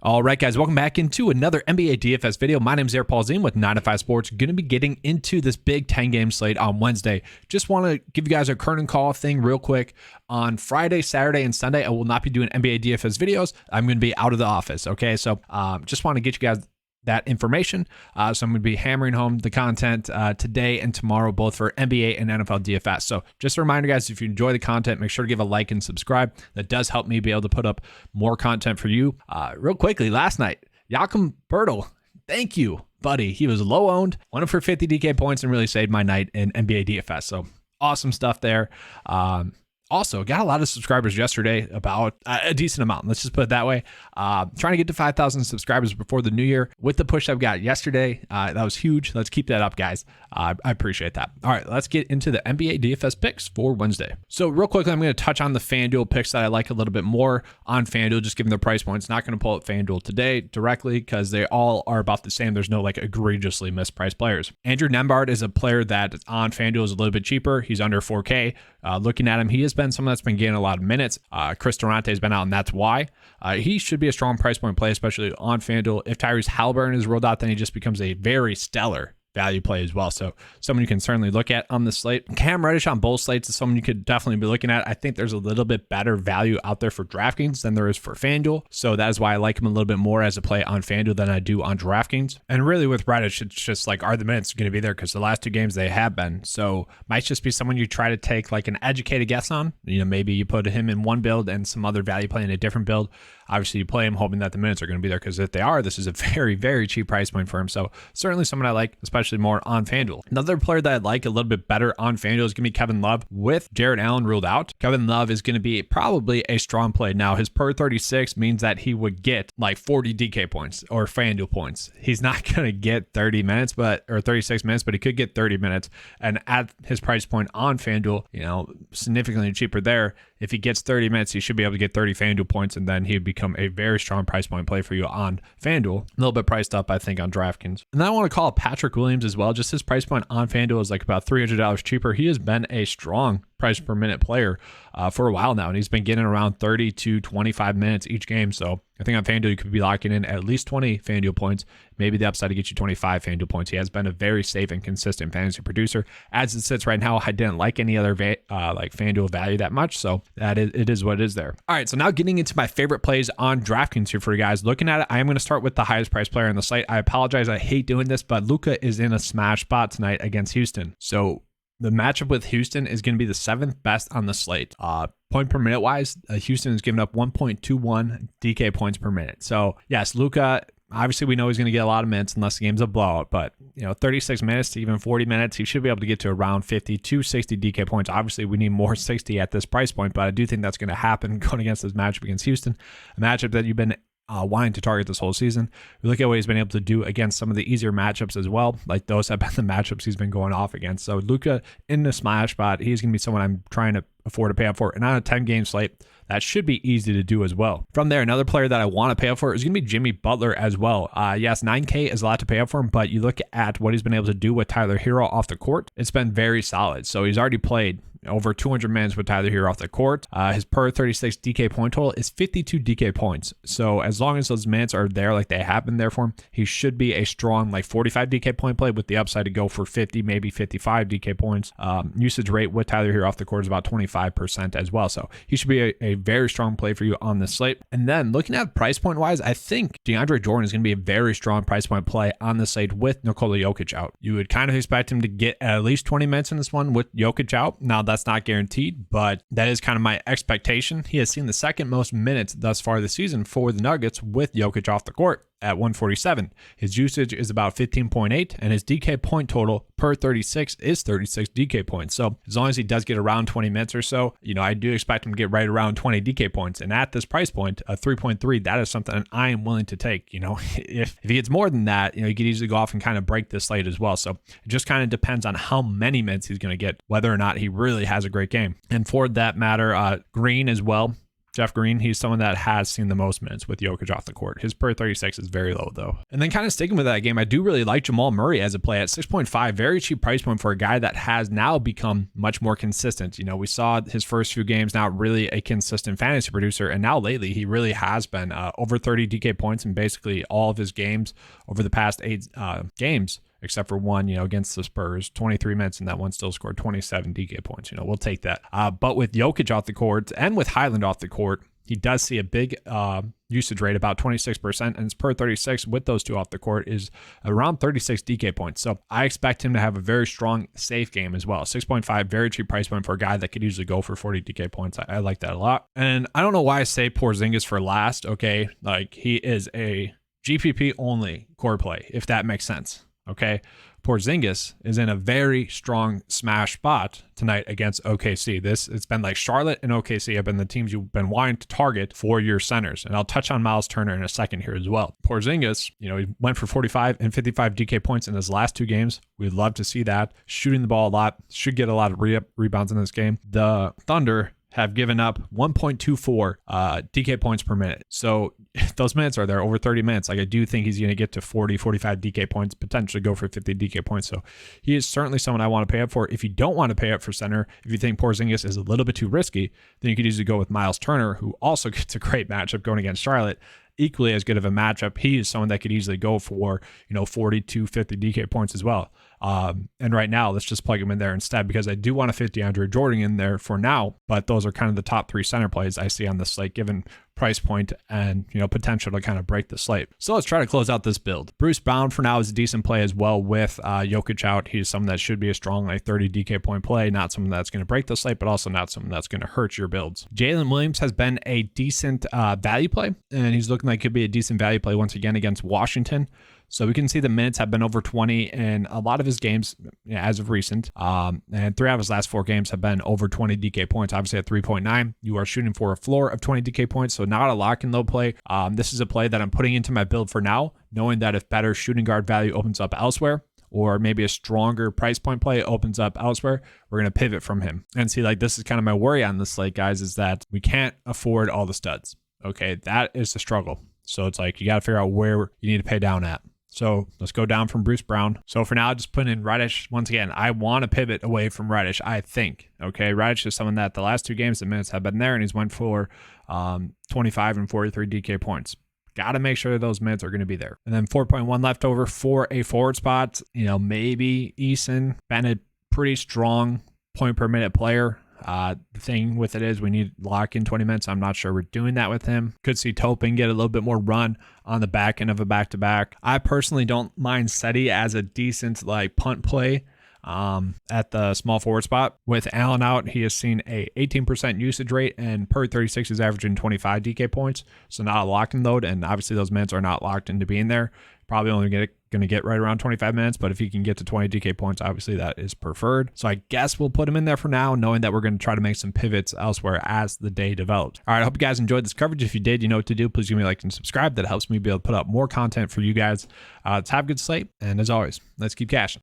All right, guys, welcome back into another NBA DFS video. My name is Polzin with 9 to 5 Sports. Going to be getting into this big 10-game slate on Wednesday. Just want to give you guys a curtain call thing real quick. On Friday, Saturday, and Sunday, I will not be doing NBA DFS videos. I'm going to be out of the office, okay? So just want to get you guys that information. So I'm going to be hammering home the content today and tomorrow, both for NBA and NFL DFS. So just a reminder, guys, if you enjoy the content, make sure to give a like and subscribe. That does help me be able to put up more content for you. Real quickly, last night, Jakob Poeltl, thank you, buddy. He was low owned, went for 50 DK points and really saved my night in NBA DFS. So awesome stuff there. Also, got a lot of subscribers yesterday, about a decent amount. Let's just put it that way. Trying to get to 5,000 subscribers before the new year with the push I've got yesterday. That was huge. Let's keep that up, guys. I appreciate that. All right, let's get into the NBA DFS picks for Wednesday. So real quickly, I'm going to touch on the FanDuel picks that I like a little bit more on FanDuel, just given the price points. Not going to pull up FanDuel today directly because they all are about the same. There's no like egregiously mispriced players. Andrew Nembhard is a player that on FanDuel is a little bit cheaper. He's under 4K. Looking at him, he has been someone that's been getting a lot of minutes. Chris Durante has been out, and that's why. He should be a strong price point play, especially on FanDuel. If Tyrese Halliburton is rolled out, then he just becomes a very stellar value play as well. So someone you can certainly look at on the slate. Cam Reddish on both slates is someone you could definitely be looking at. I think there's a little bit better value out there for DraftKings than there is for FanDuel. So that is why I like him a little bit more as a play on FanDuel than I do on DraftKings. And really with Reddish, it's just like, are the minutes going to be there? Because the last two games they have been. So might just be someone you try to take like an educated guess on. You know, maybe you put him in one build and some other value play in a different build. Obviously, you play him hoping that the minutes are going to be there, because if they are, this is a very, very cheap price point for him. So certainly someone I like, especially more on FanDuel. Another player that I like a little bit better on FanDuel is going to be Kevin Love. With Jared Allen ruled out, Kevin Love is going to be probably a strong play. Now, his per 36 means that he would get like 40 DK points or FanDuel points. He's not going to get 30 minutes, or 36 minutes, but he could get 30 minutes. And at his price point on FanDuel, you know, significantly cheaper there. If he gets 30 minutes, he should be able to get 30 FanDuel points, and then he'd become a very strong price point play for you on FanDuel. A little bit priced up, I think, on DraftKings. And then I want to call Patrick Williams as well. Just his price point on FanDuel is like about $300 cheaper. He has been a strong price per minute player for a while now, and he's been getting around 30 to 25 minutes each game. So I think on FanDuel you could be locking in at least 20 FanDuel points, maybe the upside to get you 25 FanDuel points. He has been a very safe and consistent fantasy producer. As it sits right now, I didn't like any other like FanDuel value that much, so it is what it is there. All right, so now getting into my favorite plays on DraftKings here for you guys. Looking at it, I am going to start with the highest price player on the slate. I apologize, I hate doing this, but Luka is in a smash spot tonight against Houston. So the matchup with Houston is going to be the 7th best on the slate. Point per minute wise, Houston has given up 1.21 DK points per minute. So yes, Luka, obviously we know he's going to get a lot of minutes unless the game's a blowout, but 36 minutes to even 40 minutes, he should be able to get to around 50 to 60 DK points. Obviously we need more 60 at this price point, but I do think that's going to happen going against this matchup against Houston, a matchup that you've been wanting to target this whole season. We look at what he's been able to do against some of the easier matchups as well. Like those have been the matchups he's been going off against. So Luka in the smash spot, he's going to be someone I'm trying to afford to pay up for. And on a 10-game slate, that should be easy to do as well. From there, another player that I want to pay up for is going to be Jimmy Butler as well. Yes, 9K is a lot to pay up for him, but you look at what he's been able to do with Tyler Hero off the court, it's been very solid. So he's already played over 200 minutes with Tyler Hero off the court. His per 36 DK point total is 52 DK points. So as long as those minutes are there like they have been there for him, he should be a strong like 45 DK point play with the upside to go for 50, maybe 55 DK points. Usage rate with Tyler Hero off the court is about 25% as well. So he should be a very strong play for you on this slate. And then looking at price point wise, I think DeAndre Jordan is going to be a very strong price point play on the slate with Nikola Jokic out. You would kind of expect him to get at least 20 minutes in this one with Jokic out. Now that's not guaranteed, but that is kind of my expectation. He has seen the second most minutes thus far this season for the Nuggets with Jokic off the court at 147. His usage is about 15.8, and his DK point total per 36 is 36 DK points. So as long as he does get around 20 minutes or so, I do expect him to get right around 20 DK points. And at this price point, a 3.3, that is something I am willing to take. If he gets more than that, he could easily go off and kind of break this slate as well. So it just kind of depends on how many minutes he's going to get, whether or not he really has a great game. And for that matter, Green as well. Jeff Green, he's someone that has seen the most minutes with Jokic off the court. His per 36 is very low though. And then kind of sticking with that game, I do really like Jamal Murray as a play at 6.5, very cheap price point for a guy that has now become much more consistent. You know, we saw his first few games not really a consistent fantasy producer, and now lately he really has been over 30 DK points in basically all of his games over the past 8 games. Except for one, you know, against the Spurs, 23 minutes, and that one still scored 27 DK points. You know, we'll take that. But with Jokic off the court and with Highland off the court, he does see a big usage rate, about 26%, and his per 36 with those two off the court is around 36 DK points. So I expect him to have a very strong, safe game as well. 6.5, very cheap price point for a guy that could usually go for 40 DK points. I like that a lot. And I don't know why I say Porzingis for last, okay? Like, he is a GPP only core play, if that makes sense. Okay, Porzingis is in a very strong smash spot tonight against OKC. It's been like Charlotte and OKC have been the teams you've been wanting to target for your centers. And I'll touch on Miles Turner in a second here as well. Porzingis, you know, he went for 45 and 55 DK points in his last 2 games. We'd love to see that. Shooting the ball a lot, should get a lot of rebounds in this game. The Thunder have given up 1.24 DK points per minute. So those minutes are there, over 30 minutes. Like, I do think he's going to get to 40, 45 DK points, potentially go for 50 DK points. So he is certainly someone I want to pay up for. If you don't want to pay up for center, if you think Porzingis is a little bit too risky, then you could easily go with Miles Turner, who also gets a great matchup going against Charlotte. Equally as good of a matchup. He is someone that could easily go for, you know, 40 to 50 DK points as well. And right now, let's just plug him in there instead, because I do want to fit DeAndre Jordan in there for now, but those are kind of the top 3 center plays I see on the slate, given price point and, you know, potential to kind of break the slate. So let's try to close out this build. Bruce Brown for now is a decent play as well with Jokic out. He's someone that should be a strong, like 30 DK point play, not someone that's going to break the slate, but also not someone that's going to hurt your builds. Jalen Williams has been a decent value play, and he's looking like could be a decent value play once again against Washington. So we can see the minutes have been over 20 in a lot of his games as of recent. And 3 out of his last 4 games have been over 20 DK points. Obviously at 3.9, you are shooting for a floor of 20 DK points. So not a lock and load play. This is a play that I'm putting into my build for now, knowing that if better shooting guard value opens up elsewhere, or maybe a stronger price point play opens up elsewhere, we're going to pivot from him. And see, like, this is kind of my worry on this slate, guys, is that we can't afford all the studs. Okay, that is the struggle. So it's like, you got to figure out where you need to pay down at. So let's go down from Bruce Brown. So for now, just put in Reddish. Once again, I want to pivot away from Reddish, I think. Okay, Reddish is someone that the last 2 games, the minutes have been there, and he's went for 25 and 43 DK points. Got to make sure those minutes are going to be there. And then 4.1 left over for a forward spot. You know, maybe Eason, been a pretty strong point per minute player. The thing with it is we need lock in 20 minutes. I'm not sure we're doing that with him. Could see Topin get a little bit more run on the back end of a back-to-back. I personally don't mind Seti as a decent like punt play at the small forward spot. With Allen out, he has seen a 18% usage rate, and per 36 is averaging 25 DK points. So not a lock and load, and obviously those minutes are not locked into being there. Probably only going to get right around 25 minutes, but if he can get to 20 DK points, obviously that is preferred. So I guess we'll put him in there for now, knowing that we're going to try to make some pivots elsewhere as the day develops. All right, I hope you guys enjoyed this coverage. If you did, you know what to do. Please give me a like and subscribe. That helps me be able to put up more content for you guys. Let's have a good slate, and as always, let's keep cashing.